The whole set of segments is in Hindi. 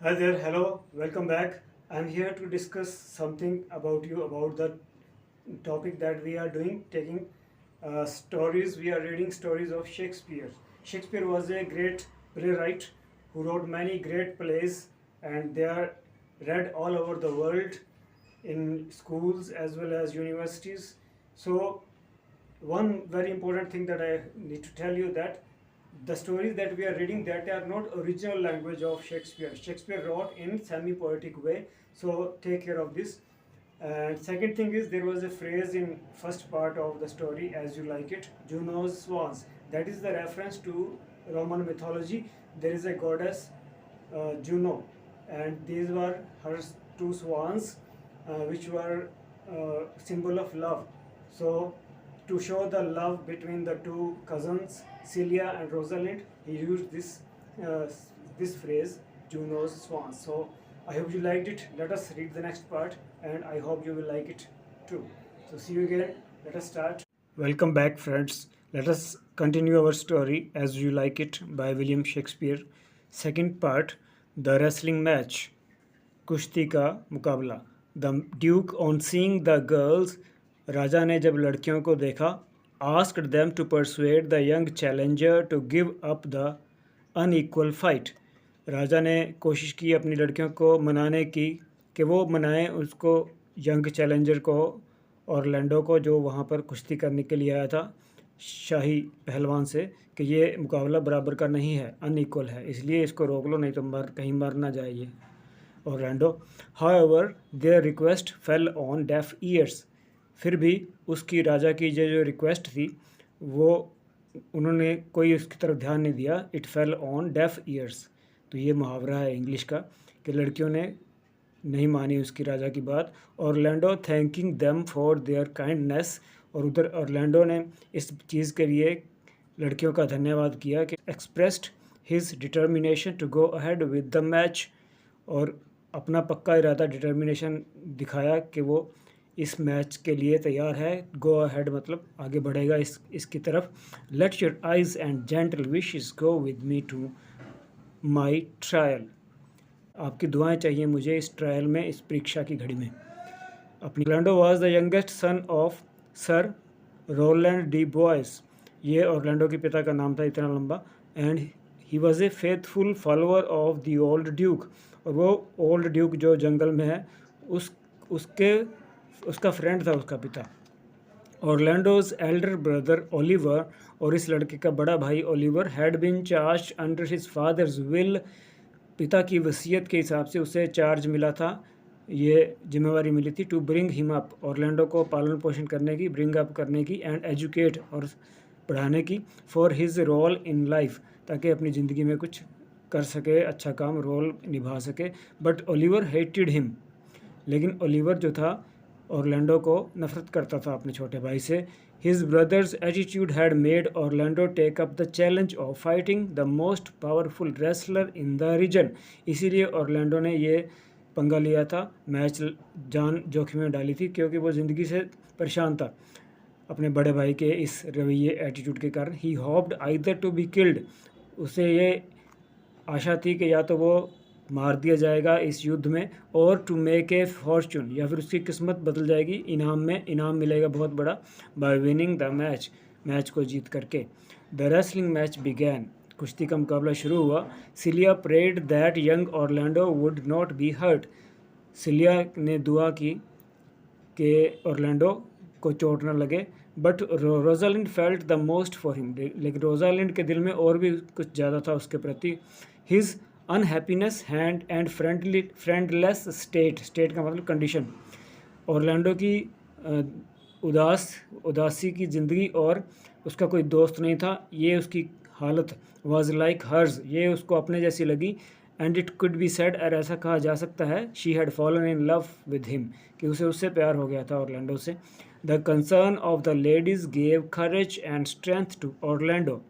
Hi there, hello, welcome back. I'm here to discuss something about the topic that we are doing, taking stories. We are reading stories of Shakespeare. Shakespeare was a great playwright who wrote many great plays, and they are read all over the world in schools as well as universities. So one very important thing that I need to tell you that the stories that we are reading that are not original language of Shakespeare. Shakespeare wrote in semi-poetic way, so take care of this. And second thing is there was a phrase in first part of the story, as you like it, Juno's swans. That is the reference to Roman mythology. There is a goddess Juno, and these were her two swans, which were symbol of love. So to show the love between the two cousins, Celia and Rosalind, he used uh, this phrase, Juno's swans. So I hope you liked it. Let us read the next part, and I hope you will like it too. So see you again. Let us start. Welcome back, friends. Let us continue our story as you like it by William Shakespeare. Second part, the wrestling match. कुश्ती का मुकाबला. The duke on seeing the girls, राजा ने जब लड़कियों को देखा, asked them to persuade the young challenger to give up the unequal fight. राजा ने कोशिश की अपनी लड़कियों को मनाने की कि वो मनाएं उसको, यंग चैलेंजर को, ऑरलैंडो को, जो वहाँ पर कुश्ती करने के लिए आया था शाही पहलवान से, कि ये मुकाबला बराबर का नहीं है, अनइक्वल है, इसलिए इसको रोक लो, नहीं तो कहीं मर ना जाए ये Orlando. However, their request fell on deaf ears. फिर भी उसकी राजा की जो रिक्वेस्ट थी वो उन्होंने कोई उसकी तरफ ध्यान नहीं दिया. It fell on def years. तो ये मुहावरा है इंग्लिश का कि लड़कियों ने नहीं मानी उसकी राजा की बात. Orlando thanking them for their kindness. और उधर ऑरलैंडो ने इस चीज़ के लिए लड़कियों का धन्यवाद किया कि expressed his determination to go ahead with the match. और अपना पक्का इरादा, डिटर्मिनेशन दिखाया कि वो इस मैच के लिए तैयार है. गो अहेड मतलब आगे बढ़ेगा इसकी तरफ. Let your eyes and gentle wishes go with me to my trial. आपकी दुआएं चाहिए मुझे इस ट्रायल में, इस परीक्षा की घड़ी में. अपनी Orlando was the youngest son of Sir Rowland de Boys. ये ऑरलैंडो के पिता का नाम था, इतना लंबा. And he was a faithful follower of the old duke. और वो ओल्ड ड्यूक जो जंगल में है उसके उसका फ्रेंड था उसका पिता. ऑरलैंडोज एल्डर ब्रदर ओलिवर, और इस लड़के का बड़ा भाई Oliver, had been charge under his father's will. पिता की वसीयत के हिसाब से उसे चार्ज मिला था, ये जिम्मेवारी मिली थी, to bring him up, Orlando को पालन पोषण करने की, ब्रिंग अप करने की, एंड एजुकेट, और पढ़ाने की, for his role in life, ताकि अपनी ज़िंदगी में कुछ कर सके, अच्छा काम, रोल निभा सके. But Oliver hated him. लेकिन ओलिवर जो था ऑरलैंडो को नफरत करता था अपने छोटे भाई से. His brother's attitude had made Orlando take up the challenge of fighting the most powerful wrestler in the region. इसीलिए ऑरलैंडो ने ये पंगा लिया था, मैच जान जोखिम में डाली थी, क्योंकि वो ज़िंदगी से परेशान था अपने बड़े भाई के इस रवैये, एटीट्यूड के कारण. He hoped either to be killed. उसे ये आशा थी कि या तो वो मार दिया जाएगा इस युद्ध में, और टू मेक ए फॉर्चून, या फिर उसकी किस्मत बदल जाएगी, इनाम मिलेगा बहुत बड़ा, by winning the match, match को जीत करके. The wrestling match began. कुश्ती का मुकाबला शुरू हुआ. Celia prayed that young Orlando would not be hurt. Celia ने दुआ की कि ऑरलैंडो को चोट न लगे. But Rosalind felt the most for him. लेकिन रोजालिंड के दिल में और भी कुछ ज़्यादा था उसके प्रति. हिज अनहैप्पीनेस एंड फ्रेंडलेस स्टेट का मतलब कंडीशन. ऑरलैंडो की उदासी की ज़िंदगी और उसका कोई दोस्त नहीं था, ये उसकी हालत. Was like hers. ये उसको अपने जैसी लगी. And it could be said, और ऐसा कहा जा सकता है, she had fallen in love with him, कि उसे उससे प्यार हो गया था ऑरलैंडो से. The concern of the ladies gave courage and strength to Orlando.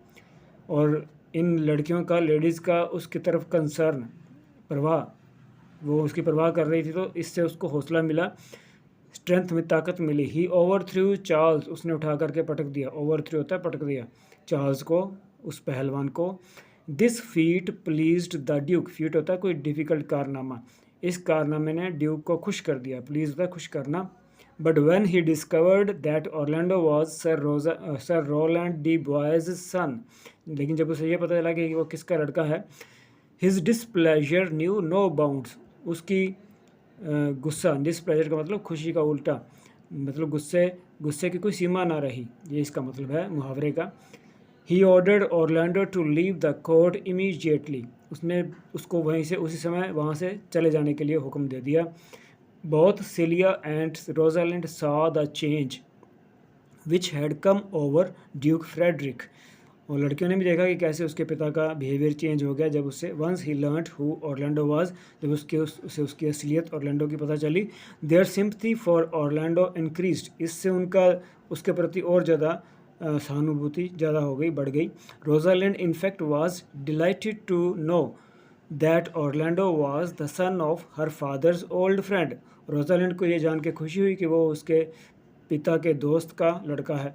और इन लड़कियों का, लेडीज़ का उसकी तरफ कंसर्न, परवाह, वो उसकी परवाह कर रही थी, तो इससे उसको हौसला मिला, स्ट्रेंथ में ताकत मिली. ही ओवर थ्रू चार्ल्स. उसने उठा करके पटक दिया. ओवर थ्रू होता है पटक दिया. चार्ल्स को, उस पहलवान को. This feet pleased the Duke. Feet होता है कोई डिफ़िकल्ट कारनामा, इस कारनामे ने ड्यूक को खुश कर दिया। प्लीज होता है खुश करना। But when he discovered that Orlando was Sir Rowland de Boys son, लेकिन जब उसे ये पता चला कि वो किसका लड़का है, his displeasure knew no bounds, उसकी गुस्सा, डिसप्लेजर का मतलब खुशी का उल्टा, मतलब गुस्से की कोई सीमा ना रही, ये इसका मतलब है मुहावरे का। He ordered Orlando to leave the court immediately, उसने उसको वहीं से उसी समय वहाँ से चले जाने के लिए हुक्म दे दिया। Both Celia and Rosalind saw the change which had come over Duke Frederick, और लड़कियों ने भी देखा कि कैसे उसके पिता का बिहेवियर चेंज हो गया जब उससे once he learned who Orlando was, जब उसे उसकी असलियत ऑर्लैंडो की पता चली। Their sympathy for Orlando increased, इससे उनका उसके प्रति और ज़्यादा सहानुभूति ज़्यादा हो गई, बढ़ गई। Rosalind in fact was delighted to know that Orlando was the son of her father's old friend, Rosalind को ये जान के खुशी हुई कि वो उसके पिता के दोस्त का लड़का है।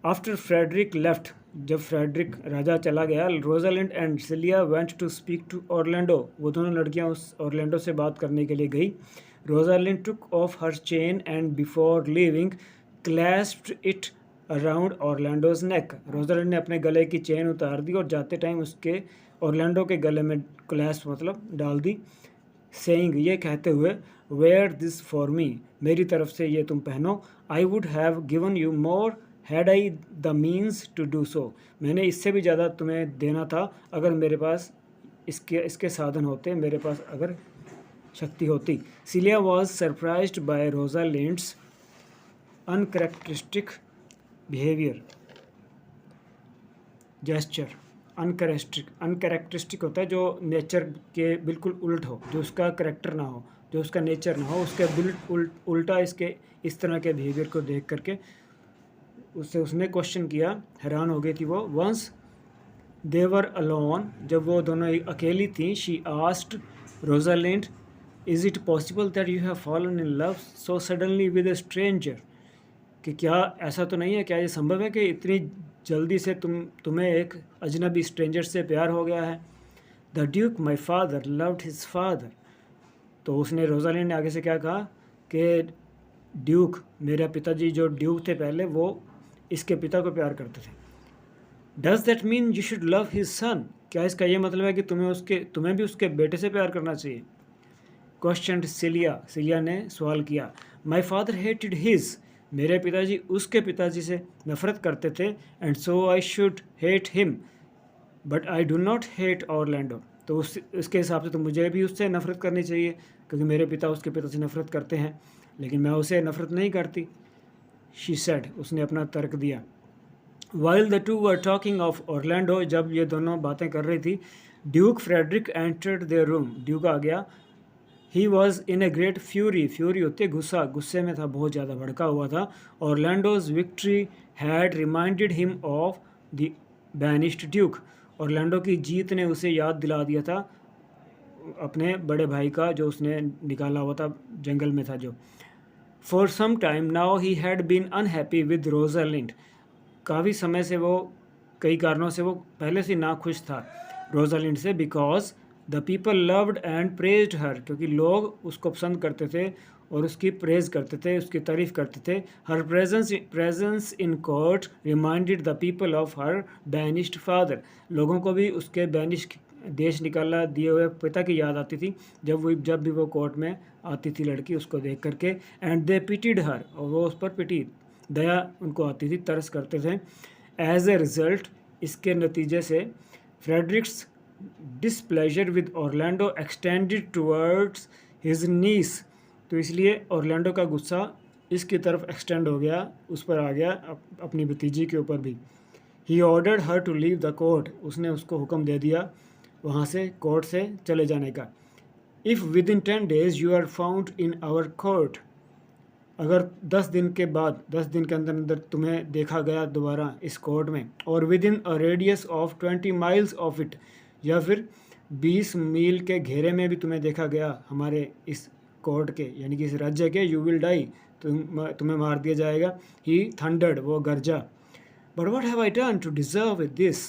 आफ्टर फ्रेडरिक लेफ्ट, जब फ्रेडरिक राजा चला गया, Rosalind and Celia went to speak to Orlando, वो दोनों लड़कियां उस ऑर्लैंडो से बात करने के लिए गई। Rosalind took off her chain and before leaving clasped it around Orlando's neck, Rosalind ने अपने गले की चेन उतार दी और जाते टाइम उसके ऑर्लैंडो के गले में क्लैस्प मतलब डाल दी, सेइंग, ये कहते हुए, वेयर दिस फॉर मी, मेरी तरफ से ये तुम पहनो। I would have given you more had I the means to do so, मैंने इससे भी ज़्यादा तुम्हें देना था अगर मेरे पास इसके साधन होते, मेरे पास अगर शक्ति होती। Celia was surprised by Rosalind's uncharacteristic behaviour gesture. Uncharacteristic होता है जो नेचर के बिल्कुल उल्ट हो, जो उसका करेक्टर ना हो, जो उसका नेचर ना हो, उसके उल्टा इसके इस तरह के बिहेवियर को देख करके उसने क्वेश्चन किया, हैरान हो गई थी वो। वंस दे वर अलोन, जब वो दोनों अकेली थी, she asked Rosalind, is it possible that you have fallen in love so suddenly with a stranger, कि क्या ऐसा तो नहीं है, क्या ये संभव है कि इतनी जल्दी से तुम्हें एक अजनबी स्ट्रेंजर से प्यार हो गया है। The Duke my father loved his father, तो उसने रोजालिंड ने आगे से क्या कहा कि ड्यूक, मेरा पिताजी जो ड्यूक थे पहले, वो इसके पिता को प्यार करते थे। Does that mean you should love his son, क्या इसका ये मतलब है कि तुम्हें भी उसके बेटे से प्यार करना चाहिए। क्वेश्चन सिलिया ने सवाल किया। माई फादर हेटेड हिज, मेरे पिताजी उसके पिताजी से नफरत करते थे, and so I should hate him but I do not hate Orlando, तो उसके हिसाब से तो मुझे भी उससे नफरत करनी चाहिए क्योंकि मेरे पिता उसके पिता से नफरत करते हैं, लेकिन मैं उसे नफरत नहीं करती। शी सेड, उसने अपना तर्क दिया। While the two were talking of Orlando, जब ये दोनों बातें कर रही थी, duke Frederick entered their room, duke आ गया। He was in a great fury, fury होते गुस्सा, गुस्से में था, बहुत ज़्यादा भड़का हुआ था। Orlando's victory had reminded him of the banished duke, ऑर्लैंडो की जीत ने उसे याद दिला दिया था अपने बड़े भाई का, जो उसने निकाला हुआ था जंगल में था जो। For some time now he had been unhappy with Rosalind, काफ़ी समय से वो, कई कारणों से वो पहले से नाखुश था रोजालिंड से। Because the people loved and praised her, क्योंकि लोग उसको पसंद करते थे और उसकी प्रेज करते थे, उसकी तारीफ़ करते थे। Her presence in court reminded the people of her banished father, लोगों को भी उसके बैनिश देश निकाला दिए हुए पिता की याद आती थी जब भी वो कोर्ट में आती थी लड़की, उसको देख करके। एंड दे पिटिड हर, और वो उस पर पिटी, दया उनको आती थी, तरस करते थे। एज ए रिज़ल्ट, इसके नतीजे से Frederick's displeasure with Orlando extended towards his niece, तो इसलिए ऑर्लैंडो का गुस्सा इसकी तरफ एक्सटेंड हो गया, उस पर आ गया, अपनी भतीजी के ऊपर भी। He ordered her to leave the court, उसने उसको हुक्म दे दिया वहाँ से, कोर्ट से चले जाने का। If within 10 days you are found in our court, अगर 10 दिन के बाद, 10 दिन के अंदर अंदर तुम्हें देखा गया दोबारा इस कोर्ट में, और with in a radius of 20 miles of it, या फिर 20 मील के घेरे में भी तुम्हें देखा गया हमारे इस कोर्ट के, यानी कि इस राज्य के, यू विल डाई, तुम्हें मार दिया जाएगा। ही थंडर्ड, वो गरजा। But what have I done to deserve this,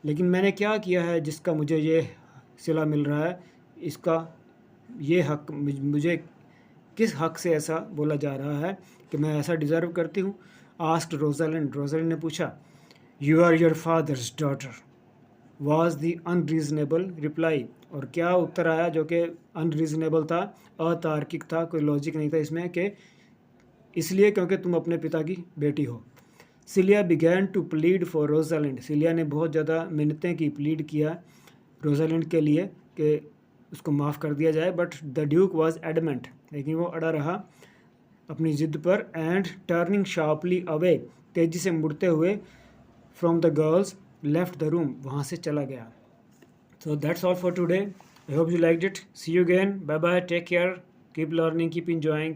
लेकिन मैंने क्या किया है जिसका मुझे ये सिला मिल रहा है, इसका ये हक मुझे किस हक से ऐसा बोला जा रहा है कि मैं ऐसा डिज़र्व करती हूँ? Asked Rosalind. रोजालिंड ने पूछा, you are your father's daughter, was the unreasonable reply. और क्या उत्तर आया जो कि अनरीजनेबल था, अतार्किक था, कोई लॉजिक नहीं था इसमें, कि इसलिए क्योंकि तुम अपने पिता की बेटी हो। Celia began to plead for Rosalind. Celia ने बहुत ज़्यादा मिन्नतें की, प्लीड किया रोजालिंड के लिए कि उसको माफ़ कर दिया जाए, but the Duke was adamant, लेकिन वो अड़ा रहा अपनी ज़िद पर। एंड टर्निंग शार्पली अवे, तेज़ी से मुड़ते हुए, from the girls left the room, वहाँ से चला गया। So that's all for today. I hope you liked it. See you again. Bye bye. Take care. Keep learning. Keep enjoying.